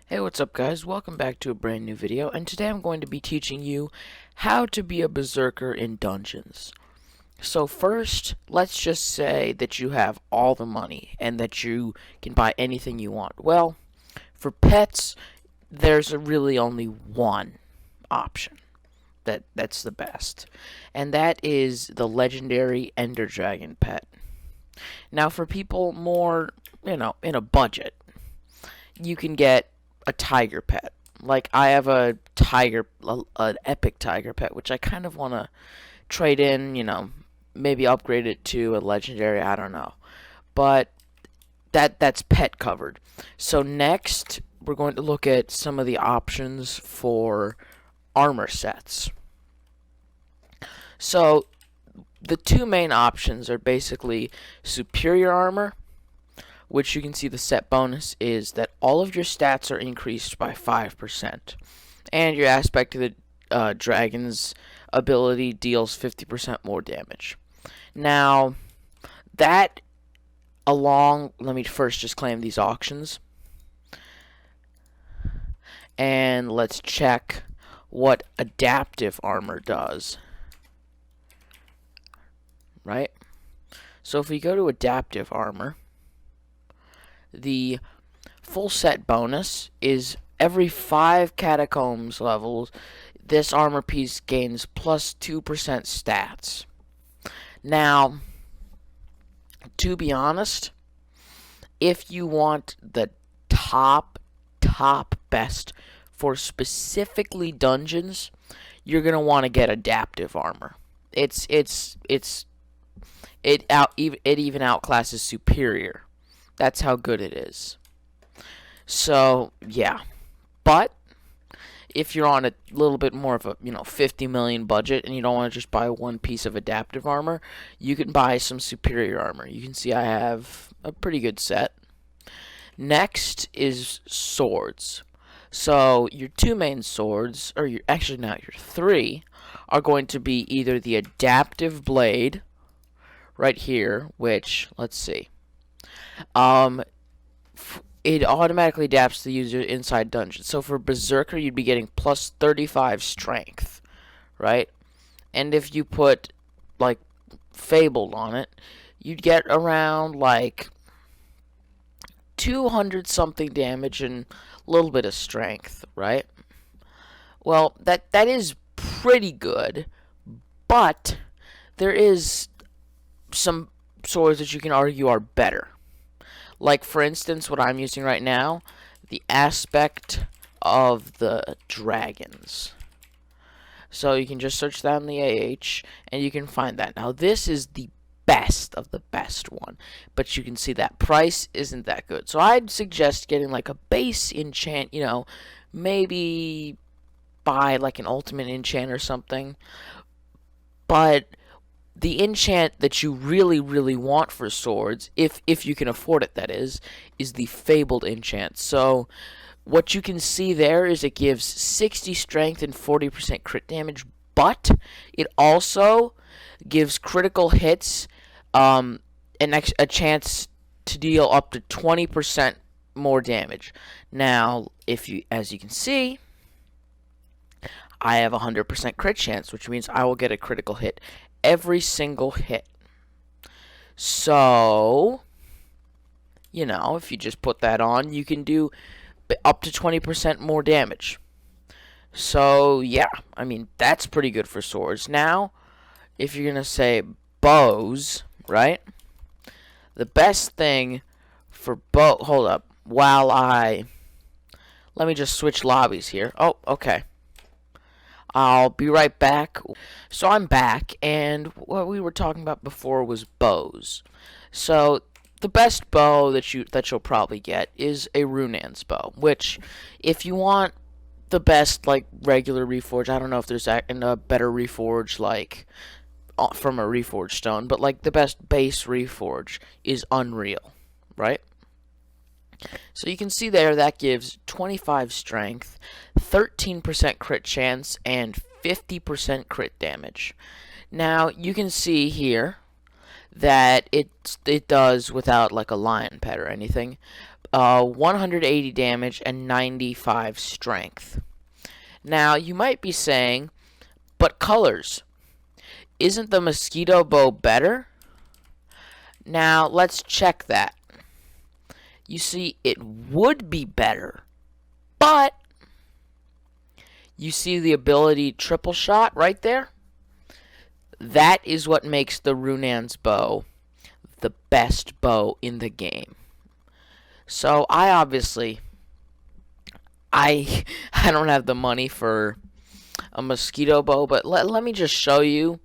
Hey, what's up guys? Welcome back to a brand new video, and today I'm going to be teaching you how to be a berserker in dungeons. So first, let's just say that you have all the money and that you can buy anything you want. Well, for pets, there's really only one option that's the best, and that is the legendary Ender Dragon pet. Now for people more, in a budget, you can get a tiger pet. Like I have a tiger, an epic tiger pet, which I kind of want to trade in. Maybe upgrade it to a legendary. I don't know, but that's pet covered. So next, we're going to look at some of the options for armor sets. So the two main options are basically superior armor, which you can see the set bonus is that all of your stats are increased by 5%. And your aspect of the dragon's ability deals 50% more damage. Now, that along, let me first just claim these auctions. And let's check what adaptive armor does. Right? So if we go to adaptive armor, the full set bonus is every 5 catacombs levels, this armor piece gains plus 2% stats. Now, to be honest, if you want the top best for specifically dungeons, you're gonna want to get adaptive armor. It even outclasses superior. That's how good it is. So, yeah. But if you're on a little bit more of a, 50 million budget and you don't want to just buy one piece of adaptive armor, you can buy some superior armor. You can see I have a pretty good set. Next is swords. So, your two main swords, or actually now your three, are going to be either the adaptive blade right here, which, let's see. It automatically adapts to the user inside dungeon. So for Berserker, you'd be getting plus 35 strength, right? And if you put, like, Fabled on it, you'd get around, like, 200 something damage and a little bit of strength, right? Well, that is pretty good, but there is some swords that you can argue are better. Like, for instance, what I'm using right now, the aspect of the dragons. So you can just search that on the AH, and you can find that. Now, this is the best of the best one, but you can see that price isn't that good. So I'd suggest getting, like, a base enchant, maybe buy, like, an ultimate enchant or something. But the enchant that you really, really want for swords, if you can afford it, that is the Fabled enchant. So what you can see there is it gives 60 strength and 40% crit damage, but it also gives critical hits, a chance to deal up to 20% more damage. Now, as you can see, I have a 100% crit chance, which means I will get a critical hit every single hit. So, if you just put that on, you can do up to 20% more damage. So, yeah, I mean, that's pretty good for swords. Now, if you're going to say bows, right? The best thing for bow... Hold up. Let me just switch lobbies here. Oh, okay. I'll be right back. So I'm back, and what we were talking about before was bows. So the best bow that you'll probably get is a Runan's bow, which, if you want the best, like, regular reforge, I don't know if there's a better reforge, like, from a reforged stone, but, like, the best base reforge is Unreal, right? So you can see there that gives 25 strength, 13% crit chance, and 50% crit damage. Now you can see here that it does without, like, a lion pet or anything, 180 damage and 95 strength. Now, you might be saying, but colors, isn't the mosquito bow better? Now, let's check that. You see, it would be better, but you see the ability triple shot right there? That is what makes the Runan's bow the best bow in the game. So I obviously, I don't have the money for a mosquito bow, but let me just show you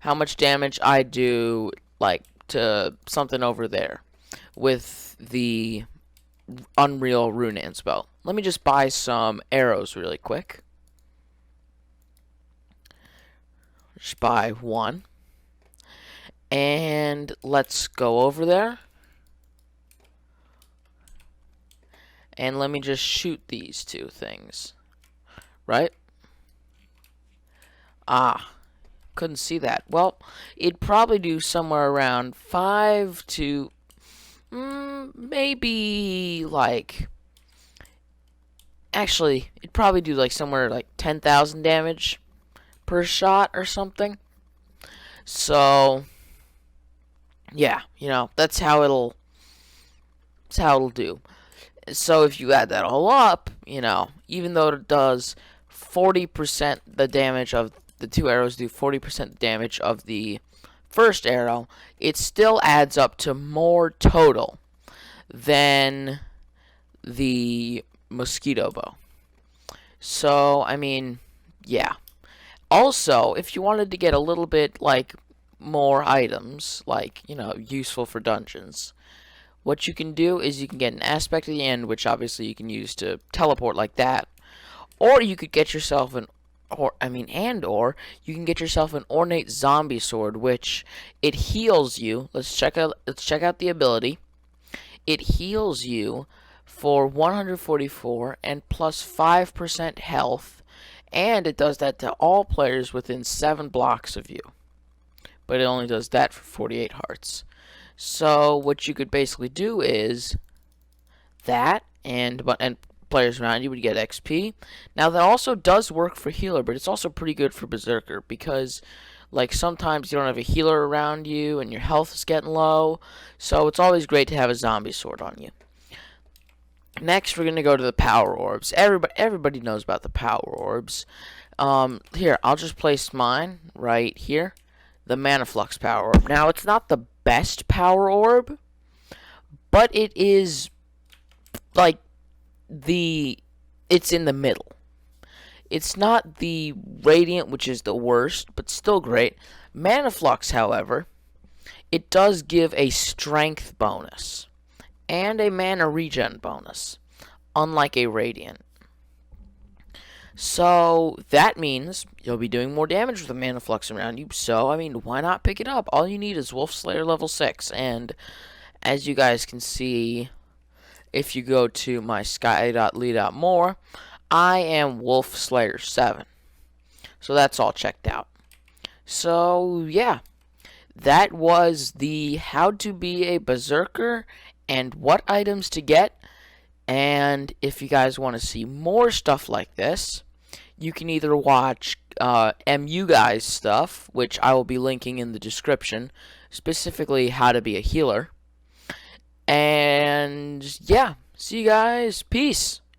how much damage I do, like, to something over there with the Unreal Runan's bow. Let me just buy some arrows really quick. Just buy one. And let's go over there. And let me just shoot these two things. Right? Ah, couldn't see that. Well, it'd probably do somewhere around 5 to maybe like, actually, it'd probably do like somewhere like 10,000 damage per shot or something. So yeah, you know, that's how it'll do. So if you add that all up, you know, even though it does 40% the damage of the two arrows, do 40% damage of the first arrow, it still adds up to more total than the mosquito bow. So, I mean, yeah. Also, if you wanted to get a little bit, like, more items, like, you know, useful for dungeons, what you can do is you can get an aspect at the end, which obviously you can use to teleport like that, or you could get yourself an, or you can get yourself an ornate zombie sword, which it heals you. Let's check out the ability. It heals you for 144 and plus 5% health, and it does that to all players within 7 blocks of you. But it only does that for 48 hearts. So what you could basically do is that, and players around you would get XP. Now that also does work for healer, but it's also pretty good for berserker, because like sometimes you don't have a healer around you and your health is getting low, so it's always great to have a zombie sword on you. Next, we're going to go to the power orbs. Everybody knows about the power orbs. Here, I'll just place mine right here. The Mana Flux power orb. Now, it's not the best power orb, but it is, like, it's in the middle. It's not the Radiant, which is the worst, but still great. Mana Flux, however, it does give a strength bonus and a mana regen bonus, unlike a Radiant. So that means you'll be doing more damage with the Mana Flux around you. So, I mean, why not pick it up? All you need is Wolf Slayer level 6. And as you guys can see, if you go to my sky.lee.more, I am Wolf Slayer 7. So that's all checked out. So, yeah. That was the how to be a berserker and what items to get. And if you guys want to see more stuff like this, you can either watch MU guys stuff, which I will be linking in the description, specifically how to be a healer. And yeah, see you guys. Peace.